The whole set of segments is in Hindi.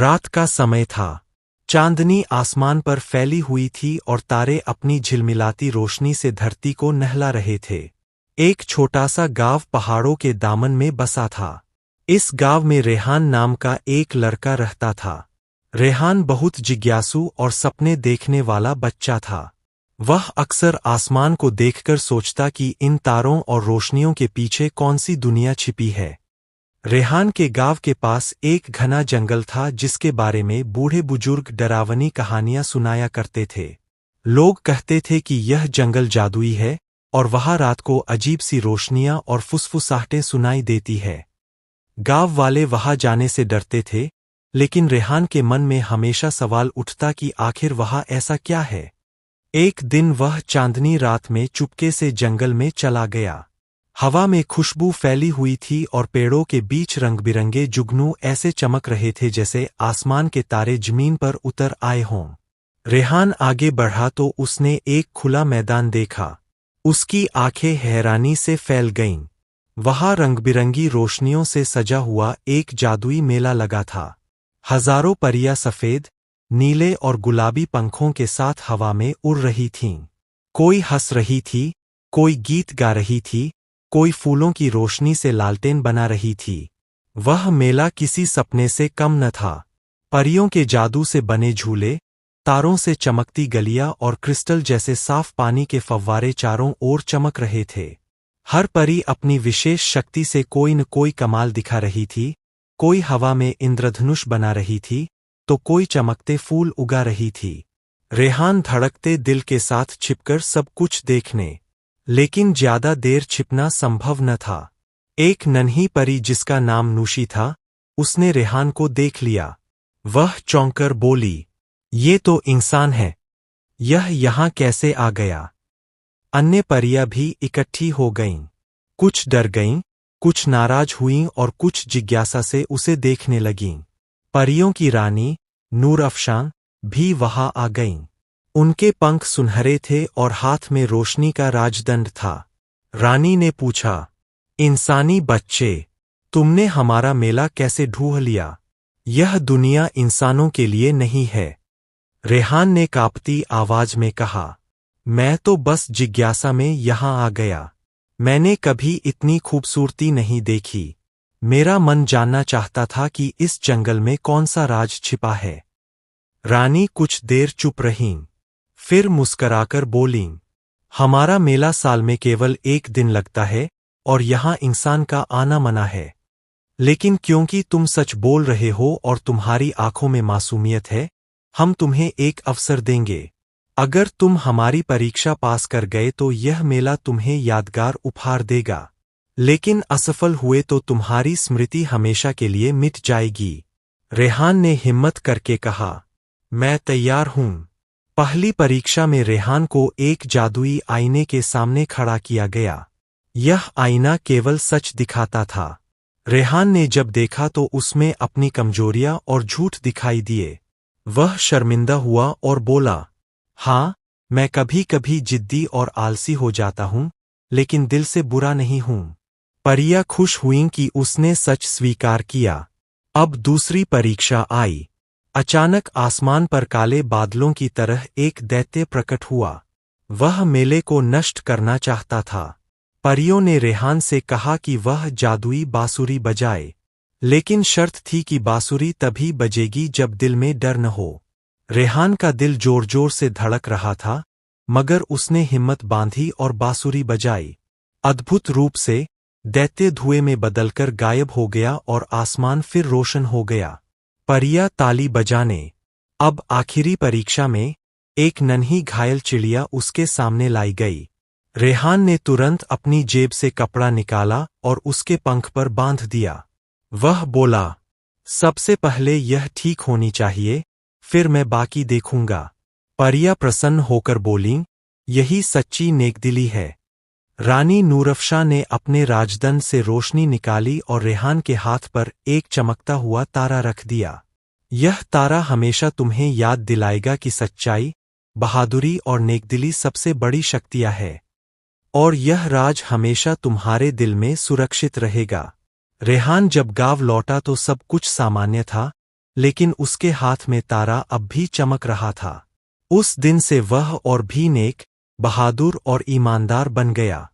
रात का समय था। चांदनी आसमान पर फैली हुई थी और तारे अपनी झिलमिलाती रोशनी से धरती को नहला रहे थे। एक छोटा सा गांव पहाड़ों के दामन में बसा था। इस गांव में रेहान नाम का एक लड़का रहता था। रेहान बहुत जिज्ञासु और सपने देखने वाला बच्चा था। वह अक्सर आसमान को देखकर सोचता कि इन तारों और रोशनियों के पीछे कौन सी दुनिया छिपी है। रेहान के गांव के पास एक घना जंगल था जिसके बारे में बूढ़े बुजुर्ग डरावनी कहानियां सुनाया करते थे। लोग कहते थे कि यह जंगल जादुई है और वहां रात को अजीब सी रोशनियां और फुसफुसाहटें सुनाई देती है। गांव वाले वहां जाने से डरते थे, लेकिन रेहान के मन में हमेशा सवाल उठता कि आखिर वहां ऐसा क्या है। एक दिन वह चांदनी रात में चुपके से जंगल में चला गया। हवा में खुशबू फैली हुई थी और पेड़ों के बीच रंग-बिरंगे जुगनू ऐसे चमक रहे थे जैसे आसमान के तारे जमीन पर उतर आए हों। रेहान आगे बढ़ा तो उसने एक खुला मैदान देखा। उसकी आंखें हैरानी से फैल गईं। वहां रंग-बिरंगी रोशनियों से सजा हुआ एक जादुई मेला लगा था। हजारों परियां सफेद, नीले और गुलाबी पंखों के साथ हवा में उड़ रही थीं। कोई हंस रही थी, कोई गीत गा रही थी, कोई फूलों की रोशनी से लालटेन बना रही थी। वह मेला किसी सपने से कम न था। परियों के जादू से बने झूले, तारों से चमकती गलियां और क्रिस्टल जैसे साफ पानी के फव्वारे चारों ओर चमक रहे थे। हर परी अपनी विशेष शक्ति से कोई न कोई कमाल दिखा रही थी। कोई हवा में इंद्रधनुष बना रही थी, तो कोई चमकते फूल उगा रही थी। रेहान धड़कते दिल के साथ छिपकर सब कुछ देखने, लेकिन ज्यादा देर छिपना संभव न था। एक नन्ही परी जिसका नाम नूशी था, उसने रेहान को देख लिया। वह चौंककर बोली, ये तो इंसान है। यह यहाँ कैसे आ गया? अन्य परियां भी इकट्ठी हो गईं। कुछ डर गईं, कुछ नाराज हुईं और कुछ जिज्ञासा से उसे देखने लगीं। परियों की रानी नूर अफशां भी वहां आ गईं। उनके पंख सुनहरे थे और हाथ में रोशनी का राजदंड था। रानी ने पूछा, इंसानी बच्चे, तुमने हमारा मेला कैसे ढूंढ लिया? यह दुनिया इंसानों के लिए नहीं है। रेहान ने कांपती आवाज में कहा, मैं तो बस जिज्ञासा में यहां आ गया। मैंने कभी इतनी खूबसूरती नहीं देखी। मेरा मन जानना चाहता था कि इस जंगल में कौन सा राज छिपा है। रानी कुछ देर चुप रहीं, फिर मुस्कराकर बोलीं, हमारा मेला साल में केवल एक दिन लगता है और यहाँ इंसान का आना मना है। लेकिन क्योंकि तुम सच बोल रहे हो और तुम्हारी आंखों में मासूमियत है, हम तुम्हें एक अवसर देंगे। अगर तुम हमारी परीक्षा पास कर गए तो यह मेला तुम्हें यादगार उपहार देगा, लेकिन असफल हुए तो तुम्हारी स्मृति हमेशा के लिए मिट जाएगी। रेहान ने हिम्मत करके कहा, मैं तैयार हूं। पहली परीक्षा में रेहान को एक जादुई आईने के सामने खड़ा किया गया। यह आईना केवल सच दिखाता था। रेहान ने जब देखा तो उसमें अपनी कमजोरियां और झूठ दिखाई दिए। वह शर्मिंदा हुआ और बोला, हाँ, मैं कभी कभी जिद्दी और आलसी हो जाता हूं, लेकिन दिल से बुरा नहीं हूं। परियां खुश हुईं कि उसने सच स्वीकार किया। अब दूसरी परीक्षा आई। अचानक आसमान पर काले बादलों की तरह एक दैत्य प्रकट हुआ। वह मेले को नष्ट करना चाहता था। परियों ने रेहान से कहा कि वह जादुई बांसुरी बजाए, लेकिन शर्त थी कि बांसुरी तभी बजेगी जब दिल में डर न हो। रेहान का दिल जोर जोर से धड़क रहा था, मगर उसने हिम्मत बांधी और बांसुरी बजाई। अद्भुत रूप से दैत्य धुएं में बदलकर गायब हो गया और आसमान फिर रोशन हो गया। परियां ताली बजाने। अब आखिरी परीक्षा में एक नन्ही घायल चिड़िया उसके सामने लाई गई। रेहान ने तुरंत अपनी जेब से कपड़ा निकाला और उसके पंख पर बांध दिया। वह बोला, सबसे पहले यह ठीक होनी चाहिए, फिर मैं बाकी देखूंगा। परियां प्रसन्न होकर बोलीं, यही सच्ची नेकदिली है। रानी नूरअफशां ने अपने राजदंड से रोशनी निकाली और रेहान के हाथ पर एक चमकता हुआ तारा रख दिया। यह तारा हमेशा तुम्हें याद दिलाएगा कि सच्चाई, बहादुरी और नेकदिली सबसे बड़ी शक्तियां है, और यह राज हमेशा तुम्हारे दिल में सुरक्षित रहेगा। रेहान जब गांव लौटा तो सब कुछ सामान्य था, लेकिन उसके हाथ में तारा अब भी चमक रहा था। उस दिन से वह और भी नेक, बहादुर और ईमानदार बन गया।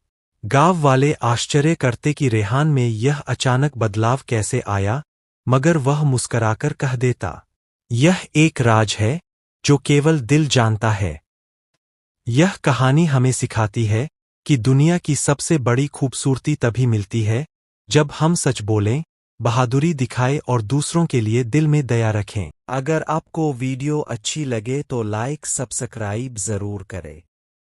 गांव वाले आश्चर्य करते कि रेहान में यह अचानक बदलाव कैसे आया, मगर वह मुस्कराकर कह देता, यह एक राज है जो केवल दिल जानता है। यह कहानी हमें सिखाती है कि दुनिया की सबसे बड़ी खूबसूरती तभी मिलती है जब हम सच बोलें, बहादुरी दिखाएं और दूसरों के लिए दिल में दया रखें। अगर आपको वीडियो अच्छी लगे तो लाइक सब्सक्राइब जरूर करें।